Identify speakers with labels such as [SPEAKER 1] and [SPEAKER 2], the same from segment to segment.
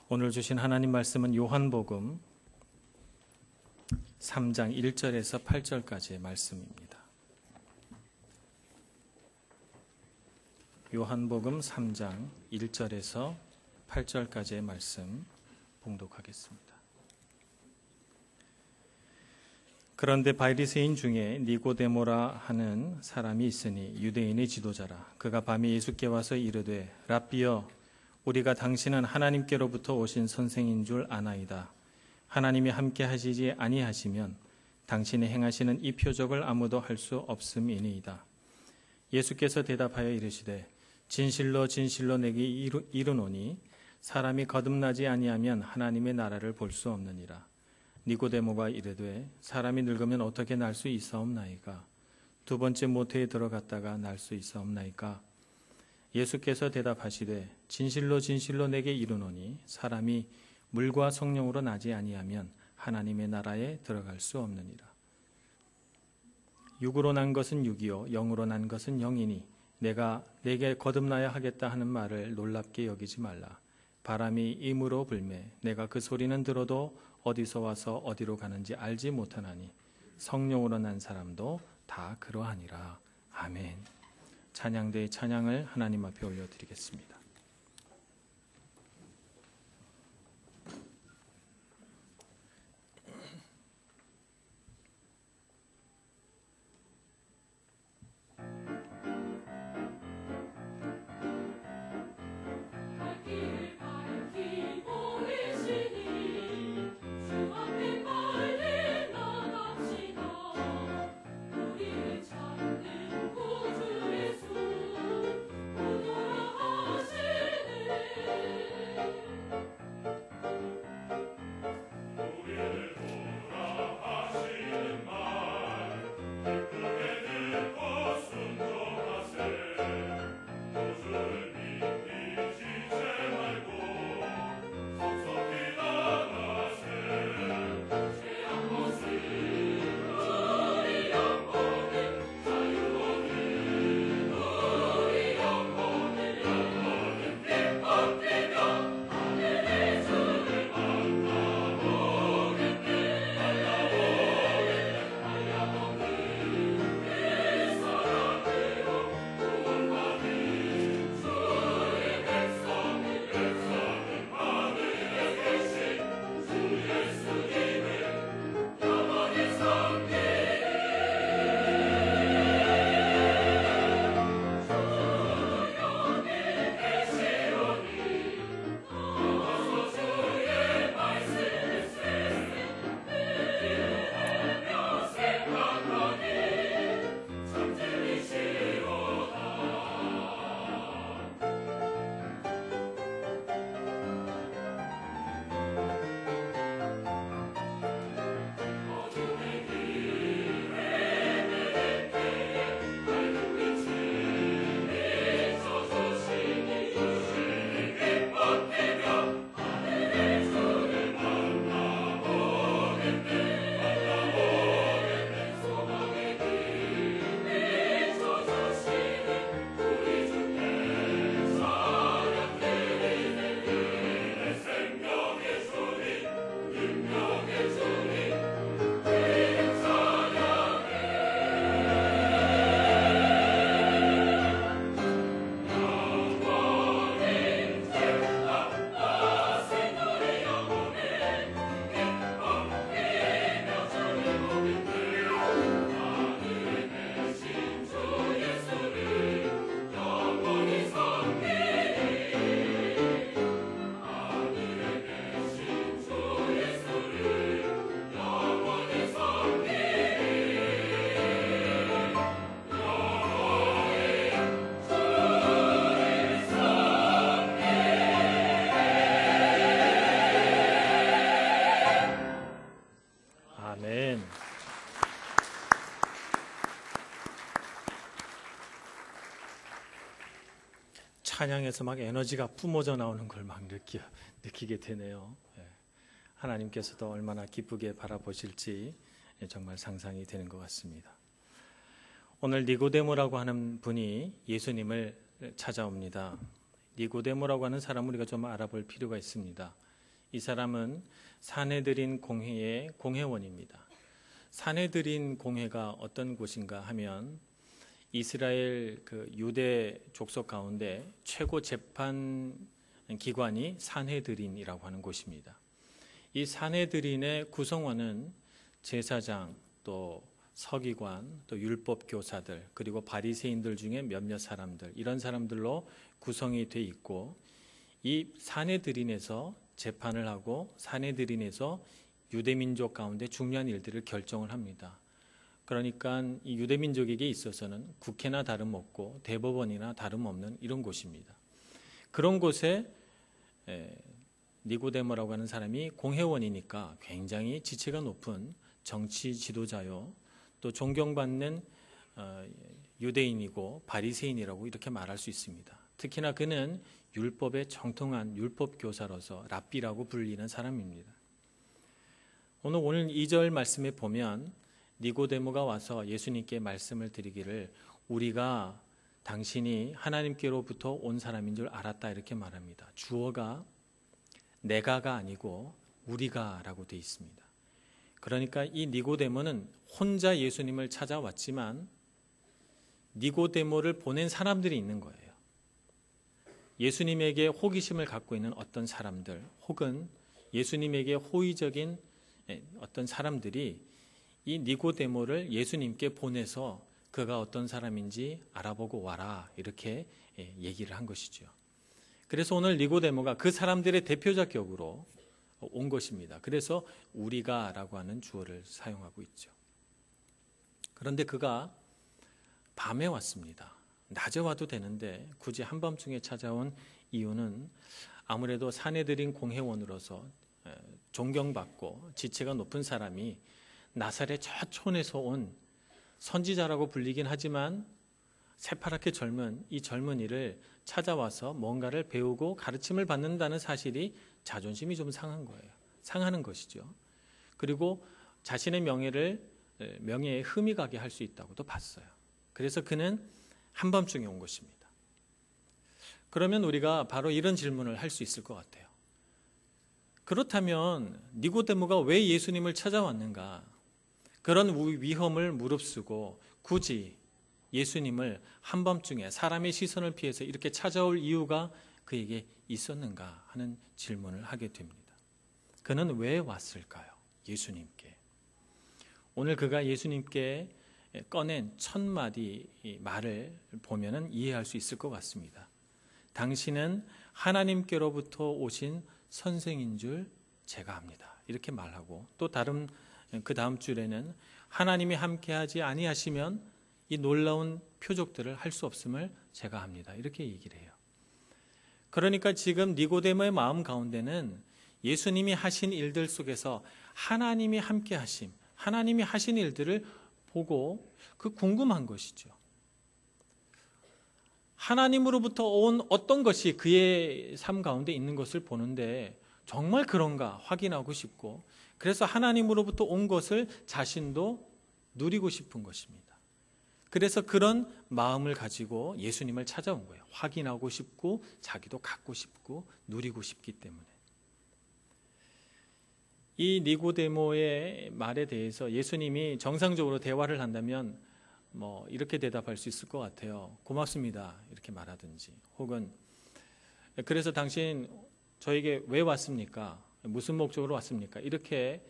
[SPEAKER 1] 오늘 주신 하나님 말씀은 요한복음 3장 1절에서 8절까지의 말씀입니다. 요한복음 3장 1절에서 8절까지의 말씀 봉독하겠습니다. 그런데 바리새인 중에 니고데모라 하는 사람이 있으니 유대인의 지도자라. 그가 밤에 예수께 와서 이르되 랍비여, 우리가 당신은 하나님께로부터 오신 선생인 줄 아나이다. 하나님이 함께 하시지 아니하시면 당신이 행하시는 이 표적을 아무도 할 수 없음이니이다. 예수께서 대답하여 이르시되 진실로 진실로 내게 이르노니 사람이 거듭나지 아니하면 하나님의 나라를 볼 수 없느니라. 니고데모가 이르되 사람이 늙으면 어떻게 날 수 있사옵나이까? 두 번째 모태에 들어갔다가 날 수 있사옵나이까? 예수께서 대답하시되 진실로 진실로 내게 이르노니 사람이 물과 성령으로 나지 아니하면 하나님의 나라에 들어갈 수 없느니라. 육으로 난 것은 육이요 영으로 난 것은 영이니 내가 내게 거듭나야 하겠다 하는 말을 놀랍게 여기지 말라. 바람이 임으로 불매 내가 그 소리는 들어도 어디서 와서 어디로 가는지 알지 못하나니 성령으로 난 사람도 다 그러하니라. 아멘. 찬양대의 찬양을 하나님 앞에 올려드리겠습니다. 찬양에서 막 에너지가 뿜어져 나오는 걸 막 느끼게 되네요. 하나님께서도 얼마나 기쁘게 바라보실지 정말 상상이 되는 것 같습니다. 오늘 니고데모라고 하는 분이 예수님을 찾아옵니다. 니고데모라고 하는 사람을 우리가 좀 알아볼 필요가 있습니다. 이 사람은 산헤드린 공회의 공회원입니다. 산헤드린 공회가 어떤 곳인가 하면 이스라엘 그 유대 족속 가운데 최고 재판 기관이 산헤드린이라고 하는 곳입니다. 이 산헤드린의 구성원은 제사장, 또 서기관, 또 율법 교사들, 그리고 바리새인들 중에 몇몇 사람들, 이런 사람들로 구성이 돼 있고, 이 산헤드린에서 재판을 하고 산헤드린에서 유대민족 가운데 중요한 일들을 결정을 합니다. 그러니까 이 유대민족에게 있어서는 국회나 다름없고 대법원이나 다름없는 이런 곳입니다. 그런 곳에 니고데모라고 하는 사람이 공회원이니까 굉장히 지체가 높은 정치 지도자요, 또 존경받는 유대인이고 바리새인이라고 이렇게 말할 수 있습니다. 특히나 그는 율법에 정통한 율법 교사로서 랍비라고 불리는 사람입니다. 오늘 2절 말씀에 보면 니고데모가 와서 예수님께 말씀을 드리기를 우리가 당신이 하나님께로부터 온 사람인 줄 알았다 이렇게 말합니다. 주어가 내가가 아니고 우리가라고 되어 있습니다. 그러니까 이 니고데모는 혼자 예수님을 찾아왔지만 니고데모를 보낸 사람들이 있는 거예요. 예수님에게 호기심을 갖고 있는 어떤 사람들, 혹은 예수님에게 호의적인 어떤 사람들이 이 니고데모를 예수님께 보내서 그가 어떤 사람인지 알아보고 와라 이렇게 얘기를 한 것이죠. 그래서 오늘 니고데모가 그 사람들의 대표적 격으로 온 것입니다. 그래서 우리가라고 하는 주어를 사용하고 있죠. 그런데 그가 밤에 왔습니다. 낮에 와도 되는데 굳이 한밤중에 찾아온 이유는 아무래도 산헤드린 공회원으로서 존경받고 지체가 높은 사람이 나사렛 저 촌에서 온 선지자라고 불리긴 하지만 새파랗게 젊은 이 젊은이를 찾아와서 뭔가를 배우고 가르침을 받는다는 사실이 자존심이 좀 상한 거예요. 상하는 것이죠. 그리고 자신의 명예에 흠이 가게 할 수 있다고도 봤어요. 그래서 그는 한밤중에 온 것입니다. 그러면 우리가 바로 이런 질문을 할 수 있을 것 같아요. 그렇다면 니고데모가 왜 예수님을 찾아왔는가? 그런 위험을 무릅쓰고 굳이 예수님을 한밤중에 사람의 시선을 피해서 이렇게 찾아올 이유가 그에게 있었는가 하는 질문을 하게 됩니다. 그는 왜 왔을까요? 예수님께. 오늘 그가 예수님께 꺼낸 첫 마디 말을 보면 이해할 수 있을 것 같습니다. 당신은 하나님께로부터 오신 선생인 줄 제가 압니다. 이렇게 말하고 또 그 다음 줄에는 하나님이 함께하지 아니하시면 이 놀라운 표적들을 할 수 없음을 제가 압니다. 이렇게 얘기를 해요. 그러니까 지금 니고데모의 마음 가운데는 예수님이 하신 일들 속에서 하나님이 함께하심, 하나님이 하신 일들을 보고 그 궁금한 것이죠. 하나님으로부터 온 어떤 것이 그의 삶 가운데 있는 것을 보는데 정말 그런가 확인하고 싶고, 그래서 하나님으로부터 온 것을 자신도 누리고 싶은 것입니다. 그래서 그런 마음을 가지고 예수님을 찾아온 거예요. 확인하고 싶고 자기도 갖고 싶고 누리고 싶기 때문에. 이 니고데모의 말에 대해서 예수님이 정상적으로 대화를 한다면 이렇게 대답할 수 있을 것 같아요. 고맙습니다. 이렇게 말하든지, 혹은 그래서 당신 저에게 왜 왔습니까? 무슨 목적으로 왔습니까? 이렇게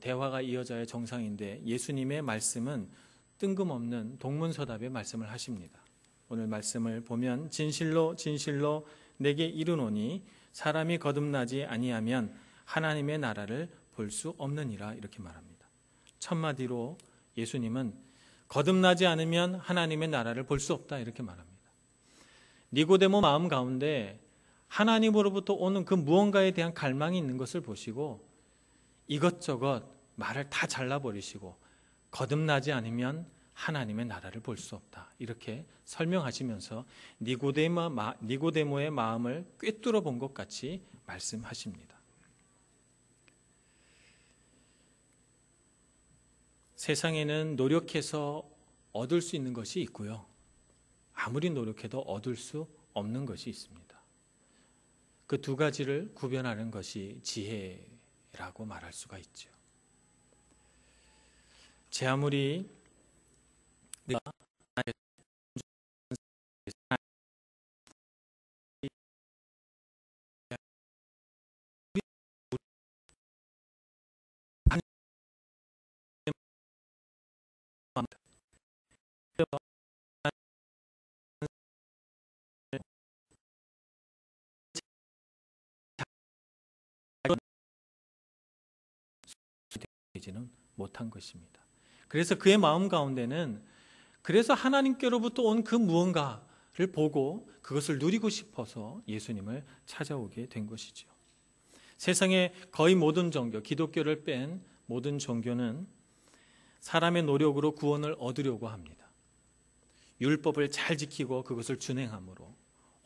[SPEAKER 1] 대화가 이어져야 정상인데 예수님의 말씀은 뜬금없는 동문서답의 말씀을 하십니다. 오늘 말씀을 보면 진실로 진실로 내게 이르노니 사람이 거듭나지 아니하면 하나님의 나라를 볼 수 없느니라 이렇게 말합니다. 첫 마디로 예수님은 거듭나지 않으면 하나님의 나라를 볼 수 없다 이렇게 말합니다. 니고데모 마음 가운데 하나님으로부터 오는 그 무언가에 대한 갈망이 있는 것을 보시고 이것저것 말을 다 잘라버리시고 거듭나지 않으면 하나님의 나라를 볼 수 없다 이렇게 설명하시면서 니고데모의 마음을 꿰뚫어 본 것 같이 말씀하십니다. 세상에는 노력해서 얻을 수 있는 것이 있고요, 아무리 노력해도 얻을 수 없는 것이 있습니다. 그 두 가지를 구별하는 것이 지혜라고 말할 수가 있죠. 제 아무리 내가 되지는 못한 것입니다. 그래서 그의 마음 가운데는 그래서 하나님께로부터 온 그 무언가를 보고 그것을 누리고 싶어서 예수님을 찾아오게 된 것이죠. 세상의 거의 모든 종교, 기독교를 뺀 모든 종교는 사람의 노력으로 구원을 얻으려고 합니다. 율법을 잘 지키고 그것을 준행함으로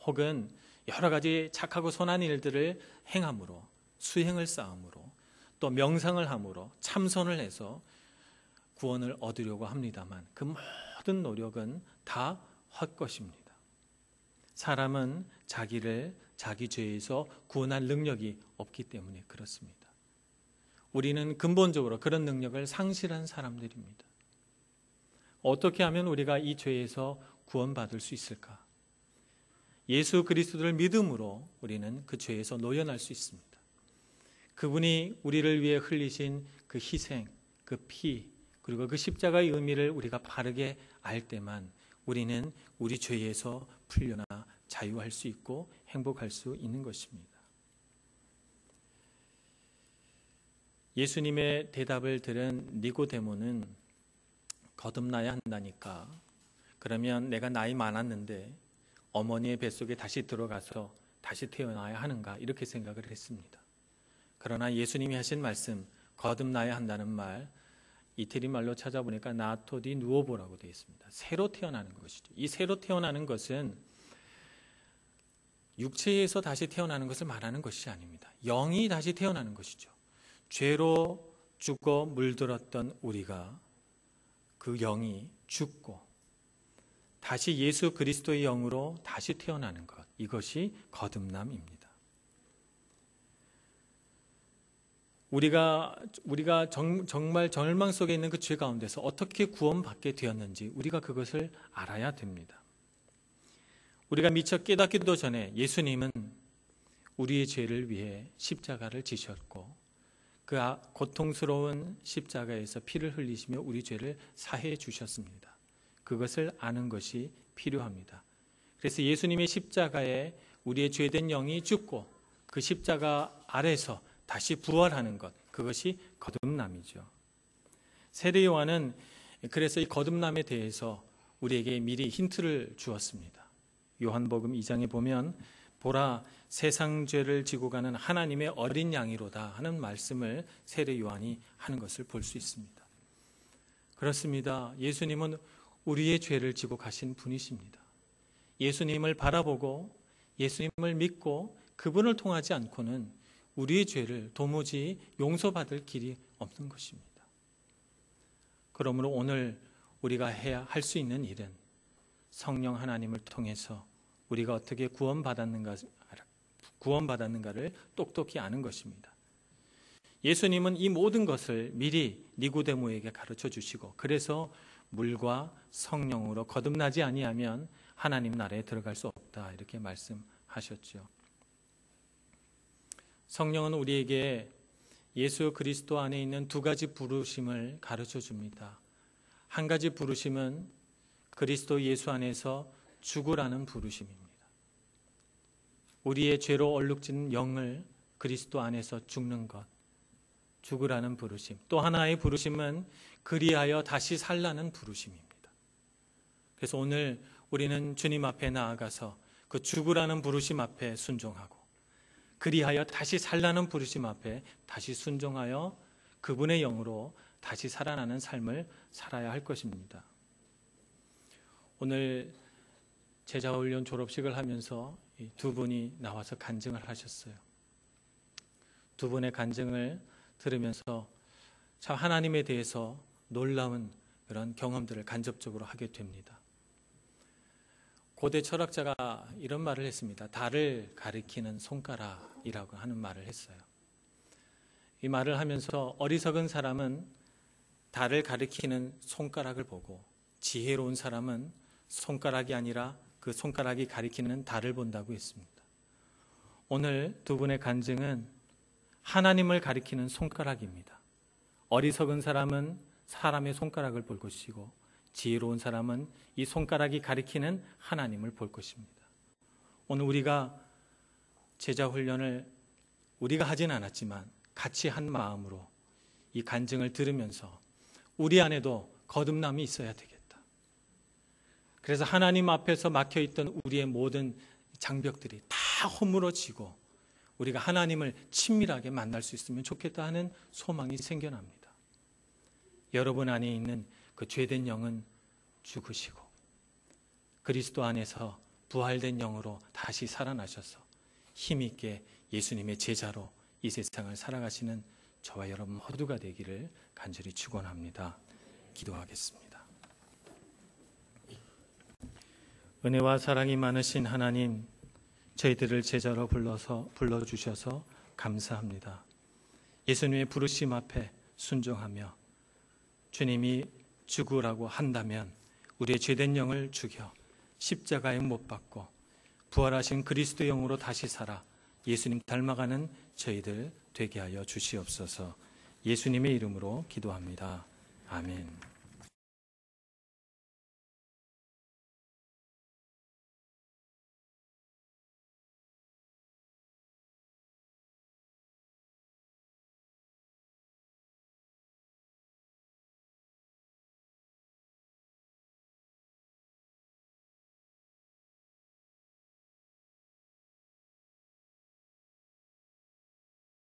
[SPEAKER 1] 혹은 여러 가지 착하고 선한 일들을 행함으로 수행을 쌓음으로 또 명상을 함으로 참선을 해서 구원을 얻으려고 합니다만 그 모든 노력은 다 헛것입니다. 사람은 자기를 자기 죄에서 구원할 능력이 없기 때문에 그렇습니다. 우리는 근본적으로 그런 능력을 상실한 사람들입니다. 어떻게 하면 우리가 이 죄에서 구원받을 수 있을까? 예수 그리스도를 믿음으로 우리는 그 죄에서 노연할 수 있습니다. 그분이 우리를 위해 흘리신 그 희생, 그 피, 그리고 그 십자가의 의미를 우리가 바르게 알 때만 우리는 우리 죄에서 풀려나 자유할 수 있고 행복할 수 있는 것입니다. 예수님의 대답을 들은 니고데모는 거듭나야 한다니까 그러면 내가 나이 많았는데 어머니의 뱃속에 다시 들어가서 다시 태어나야 하는가 이렇게 생각을 했습니다. 그러나 예수님이 하신 말씀 거듭나야 한다는 말 이태리 말로 찾아보니까 나토디 누오보라고 되어 있습니다. 새로 태어나는 것이죠. 이 새로 태어나는 것은 육체에서 다시 태어나는 것을 말하는 것이 아닙니다. 영이 다시 태어나는 것이죠. 죄로 죽어 물들었던 우리가 그 영이 죽고 다시 예수 그리스도의 영으로 다시 태어나는 것, 이것이 거듭남입니다. 우리가 정말 절망 속에 있는 그 죄 가운데서 어떻게 구원받게 되었는지 우리가 그것을 알아야 됩니다. 우리가 미처 깨닫기도 전에 예수님은 우리의 죄를 위해 십자가를 지셨고 그 고통스러운 십자가에서 피를 흘리시며 우리 죄를 사해 주셨습니다. 그것을 아는 것이 필요합니다. 그래서 예수님의 십자가에 우리의 죄된 영이 죽고 그 십자가 아래서 다시 부활하는 것, 그것이 거듭남이죠. 세례 요한은 그래서 이 거듭남에 대해서 우리에게 미리 힌트를 주었습니다. 요한복음 2장에 보면 보라 세상 죄를 지고 가는 하나님의 어린 양이로다 하는 말씀을 세례 요한이 하는 것을 볼 수 있습니다. 그렇습니다. 예수님은 우리의 죄를 지고 가신 분이십니다. 예수님을 바라보고 예수님을 믿고 그분을 통하지 않고는 우리의 죄를 도무지 용서받을 길이 없는 것입니다. 그러므로 오늘 우리가 해야 할 수 있는 일은 성령 하나님을 통해서 우리가 어떻게 구원받았는가를 똑똑히 아는 것입니다. 예수님은 이 모든 것을 미리 니고데모에게 가르쳐 주시고 그래서 물과 성령으로 거듭나지 아니하면 하나님 나라에 들어갈 수 없다 이렇게 말씀하셨죠. 성령은 우리에게 예수 그리스도 안에 있는 두 가지 부르심을 가르쳐 줍니다. 한 가지 부르심은 그리스도 예수 안에서 죽으라는 부르심입니다. 우리의 죄로 얼룩진 영을 그리스도 안에서 죽는 것, 죽으라는 부르심. 또 하나의 부르심은 그리하여 다시 살라는 부르심입니다. 그래서 오늘 우리는 주님 앞에 나아가서 그 죽으라는 부르심 앞에 순종하고 그리하여 다시 살라는 부르심 앞에 다시 순종하여 그분의 영으로 다시 살아나는 삶을 살아야 할 것입니다. 오늘 제자훈련 졸업식을 하면서 두 분이 나와서 간증을 하셨어요. 두 분의 간증을 들으면서 참 하나님에 대해서 놀라운 그런 경험들을 간접적으로 하게 됩니다. 고대 철학자가 이런 말을 했습니다. 달을 가리키는 손가락이라고 하는 말을 했어요. 이 말을 하면서 어리석은 사람은 달을 가리키는 손가락을 보고 지혜로운 사람은 손가락이 아니라 그 손가락이 가리키는 달을 본다고 했습니다. 오늘 두 분의 간증은 하나님을 가리키는 손가락입니다. 어리석은 사람은 사람의 손가락을 볼 것이고 지혜로운 사람은 이 손가락이 가리키는 하나님을 볼 것입니다. 오늘 우리가 제자 훈련을 우리가 하진 않았지만 같이 한 마음으로 이 간증을 들으면서 우리 안에도 거듭남이 있어야 되겠다. 그래서 하나님 앞에서 막혀있던 우리의 모든 장벽들이 다 허물어지고 우리가 하나님을 친밀하게 만날 수 있으면 좋겠다 하는 소망이 생겨납니다. 여러분 안에 있는 그 죄된 영은 죽으시고 그리스도 안에서 부활된 영으로 다시 살아나셔서 힘있게 예수님의 제자로 이 세상을 살아가시는 저와 여러분 모두가 되기를 간절히 축원합니다. 기도하겠습니다. 은혜와 사랑이 많으신 하나님, 저희들을 제자로 불러주셔서 감사합니다. 예수님의 부르심 앞에 순종하며 주님이 죽으라고 한다면 우리의 죄된 영을 죽여 십자가에 못 박고 부활하신 그리스도 영으로 다시 살아 예수님 닮아가는 저희들 되게 하여 주시옵소서. 예수님의 이름으로 기도합니다. 아멘.